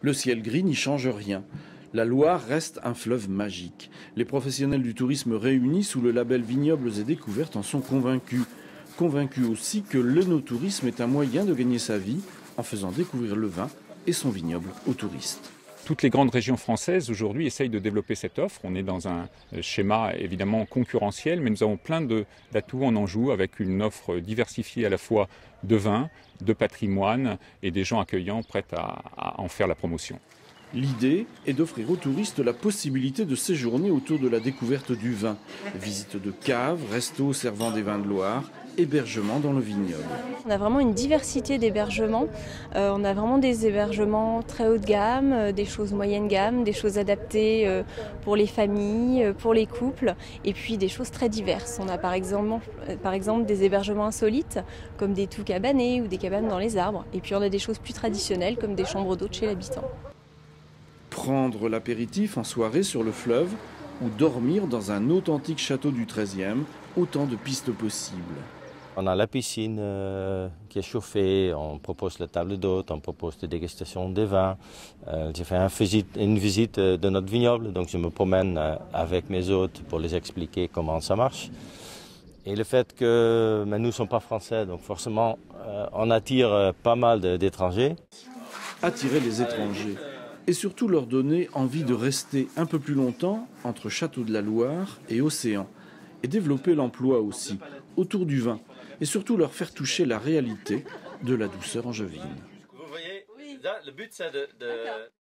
Le ciel gris n'y change rien. La Loire reste un fleuve magique. Les professionnels du tourisme réunis sous le label Vignobles et Découvertes en sont convaincus. Convaincus aussi que l'œnotourisme est un moyen de gagner sa vie en faisant découvrir le vin et son vignoble aux touristes. Toutes les grandes régions françaises aujourd'hui essayent de développer cette offre. On est dans un schéma évidemment concurrentiel, mais nous avons plein d'atouts en Anjou avec une offre diversifiée à la fois de vin, de patrimoine et des gens accueillants prêts à en faire la promotion. L'idée est d'offrir aux touristes la possibilité de séjourner autour de la découverte du vin. Visite de caves, restos servant des vins de Loire, hébergement dans le vignoble. On a vraiment une diversité d'hébergements. On a vraiment des hébergements très haut de gamme, des choses moyenne gamme, des choses adaptées pour les familles, pour les couples, et puis des choses très diverses. On a par exemple des hébergements insolites, comme des tout cabanés ou des cabanes dans les arbres. Et puis on a des choses plus traditionnelles, comme des chambres d'hôtes chez l'habitant. Prendre l'apéritif en soirée sur le fleuve ou dormir dans un authentique château du XIIIe, autant de pistes possibles. On a la piscine qui est chauffée, on propose la table d'hôtes, on propose des dégustations de vins. J'ai fait une visite de notre vignoble, donc je me promène avec mes hôtes pour les expliquer comment ça marche. Et le fait que nous ne sommes pas français, donc forcément on attire pas mal d'étrangers. Attirer les étrangers et surtout leur donner envie de rester un peu plus longtemps entre Château de la Loire et océan. Et développer l'emploi aussi autour du vin et surtout leur faire toucher la réalité de la douceur angevine. Vous voyez, là, le but c'est de